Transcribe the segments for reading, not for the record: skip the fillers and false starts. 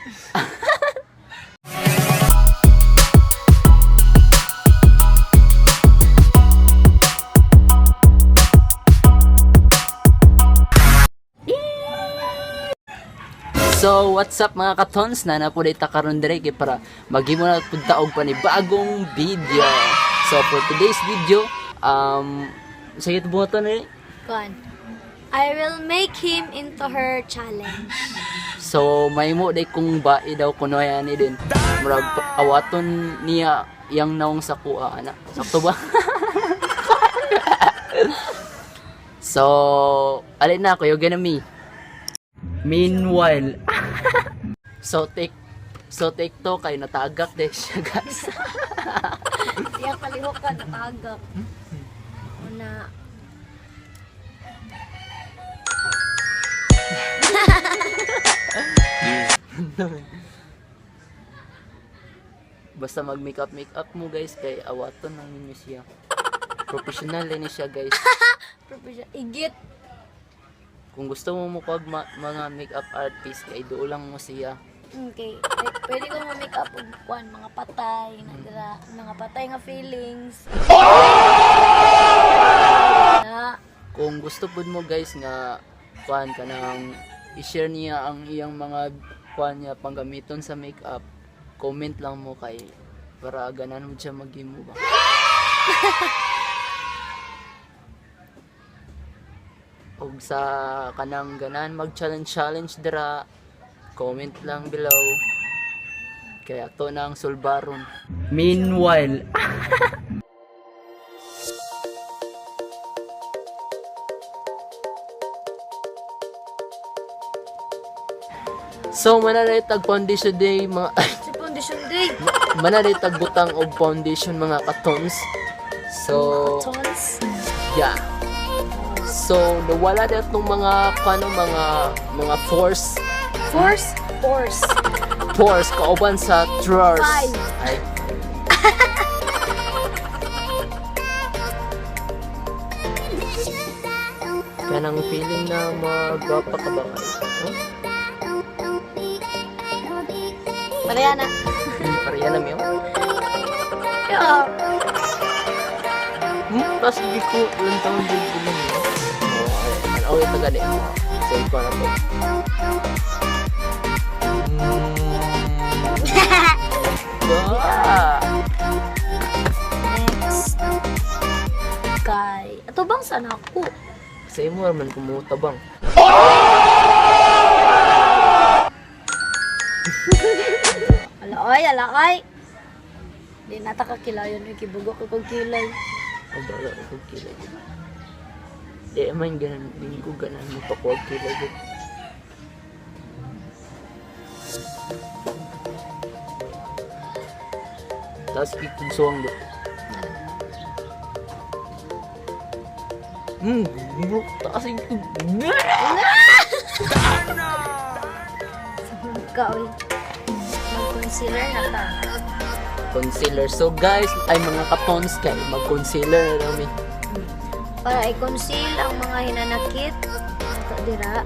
So, what's up mga katons na napulita karon dire kay para maghimo na punta og panibagong video. So, for today's video, sige buhaton ni. Kuan. I will make him into her challenge. So, may mo day kung bai daw kuno yan ni din. Murag awaton niya yang naong sa kuha ana. Sakto ba? So, alin na ko yo ganami. Meanwhile, so take to kay natagak din siya guys. Siya palihok ka natagak. Una. Basta mag-makeup mo guys kay awaton lang ninyo siya. Professional din siya guys. Professional. Igit. Kung gusto mo mukag mga makeup artist kay do lang mo siya. Okay. Pwede ko ma-make up og kuan mga patay na mga patay nga feelings. Na Kung gusto pud mo guys nga kuan kanang i-share niya ang iyang mga kuan niya panggamiton sa makeup, comment lang mo kay para ganan mo siya maghimo ba. Og sa kanang ganan mag-challenge dira, comment lang below. Kaya to na ang sulbaron. Meanwhile, so mananaytag foundation day mga si foundation day. mananaytag butang og foundation mga katons. So Tons. yeah. So nawala na itong mga force kauban sa drawers. 5. Ay. Kanang feeling na magwapa ka ba kayo? Huh? Pareha na. Pareha na miyo. Yeah. Tapos hindi ko ilang taon din ko lang yun. Oh, ito gani. So, ikaw na po. Next. Kay. Ato bang sana ako? Sa imo naman kumutabang. Alakay. Di nata ka kilayon yung kibugo ko kong kilay. Ang bala ko kilay. Di man ganan, hindi ko ganan mo pa ko kilay. Tapos ikugsuang do. Bro, taas yung Ikaw eh. Mag-concealer na ta. concealer. So guys, ay mga kapons kay mag-concealer na kami. Para i-conceal ang mga hinanakit. Ito dira.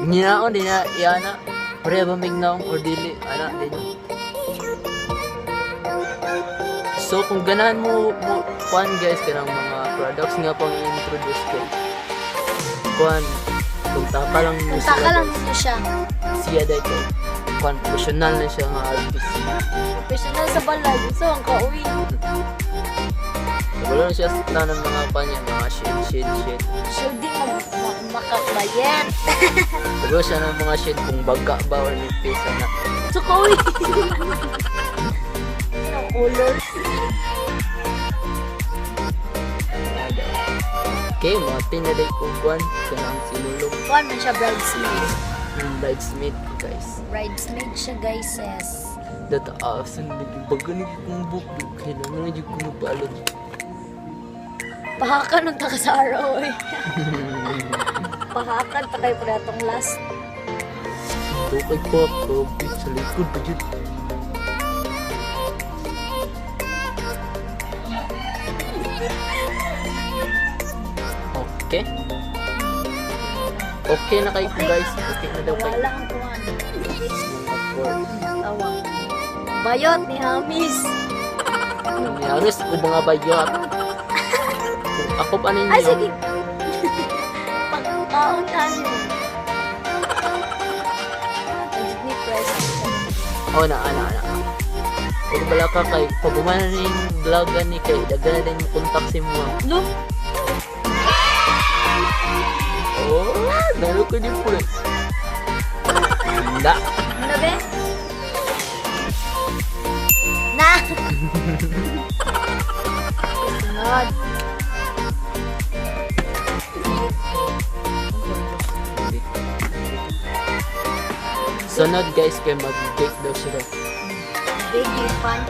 Ninaon din na iana. Pare ba mignaong or dili ana din. So kung ganahan mo kuan guys kanang mga products nga pang introduce kay kuan punta ka lang mo Punta ka lang dito siya. siya dai kay kuan professional na siya nga artist. Professional sa balay. So, ang kauwi. Wala na siya sa tanan mga kanya mga shade. So, di makakbayan. Siguro siya ng mga shade kung baga ba or nipis na. So, kauwi. Ang colors. Okay, mga tinaday ko kuan kanang sinulog. Kuan man siya bridesmaid. Yung bridesmaid guys. Bridesmaid siya guys, yes. Dataasan na yung baga na yung bukbuk. Kailangan na yung kumubalod. Pahakan ng taka sa araw eh. Pahakan pa kayo pa itong last. Ito kay Pop, sa likod pa dyan. Okay? Okay na kayo guys. Okay na daw kayo. Wala ang kuhan. Of course. Tawa. Bayot ni Hamis. Nangyari sa mga bayot. Kung ako pa ninyo. Ay, sige. Pagkauntahan mo. Ajit ni Press. Oh, na. Kung bala ka kay, pag umana rin vlogan ni kay, dagan na din mo kontak si mo. No? Oh, nalo ko din po. Hindi. Ano be? Na! Sunod. Sunod guys, kay mag-bake daw siya. Big fan.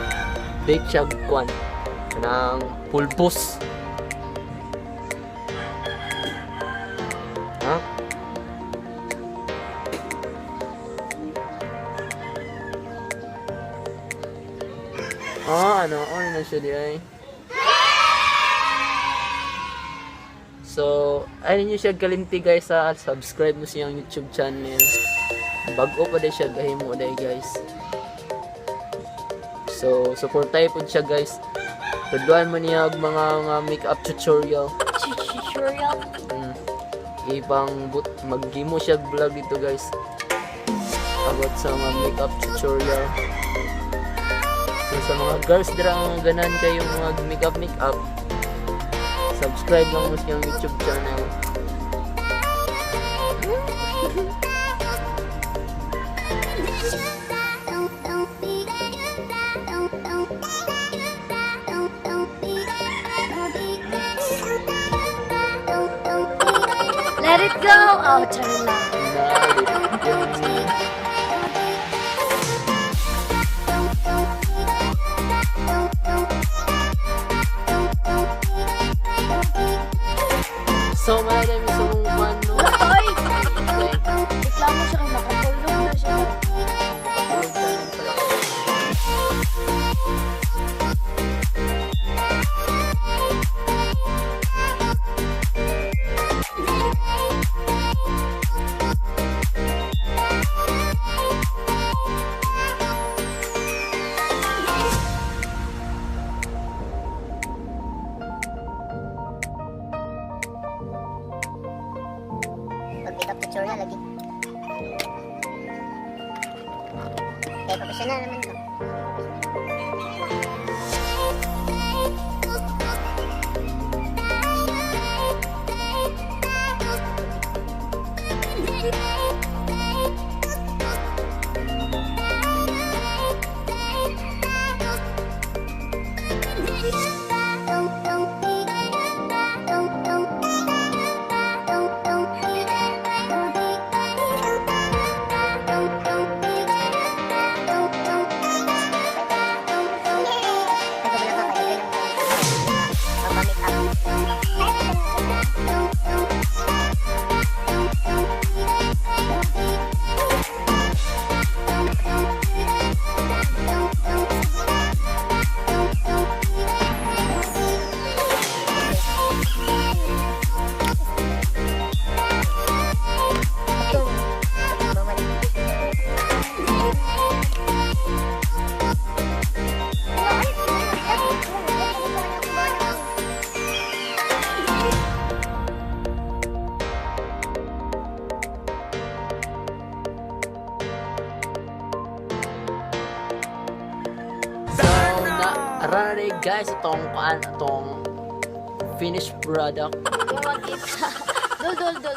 Bake siya kwan. Ng pulbos. Ha? Ano na siya di ay. So, ayun nyo siya kalimti guys ha. Subscribe mo siyang YouTube channel. Bago pa din siya gahimo day guys. So, support tayo po siya guys. Tuduan mo niya ang mga makeup tutorial. Tutorial. Ibang mag-gimo siya vlog dito guys. About sa mga makeup tutorial. So, sa mga girls dira ang ganan kayong mag-makeup subscribe lang mo siyang YouTube channel. Let it go! Oh, turn lang. So, marami sa mga ano. Hoy! Reklamo siya kung nakatulog na siya. Mag-makeup tutorial lagi. Kaya professional naman to. Arare guys, itong finished product. Yung mag-isa.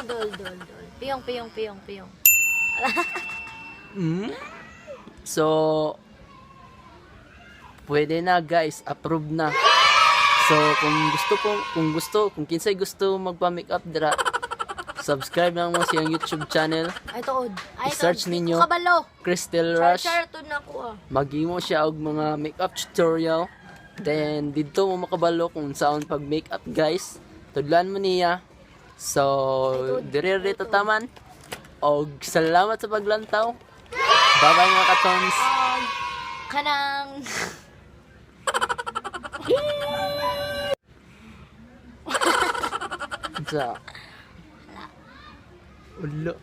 Dol. Piyong. So, pwede na guys, approve na. So, kung kinsay gusto magpa-makeup dira, subscribe lang mo siyang YouTube channel. Ay, tood. I-search ninyo. Kabalo. Crystal Rush. Char, to na ko ah. Magimo siya og mga makeup tutorial. Then dito mo makabalo kung saan pag makeup guys. Tudlan mo niya. So, dire taman. Og salamat sa paglantaw. Bye-bye mga katons. Kanang... So, Ulo.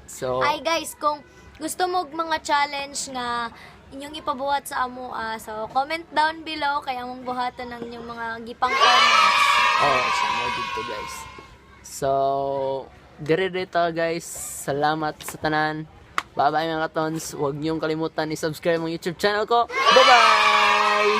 So, Ay guys, kung gusto mo mga challenge nga inyong ipabuhat sa amo, so comment down below kaya mong buhatan ng inyong mga gipang comments. so mo dito guys. So, dire-dito guys. Salamat sa tanan. Bye-bye mga katons. Huwag niyong kalimutan i-subscribe ang YouTube channel ko. Bye-bye!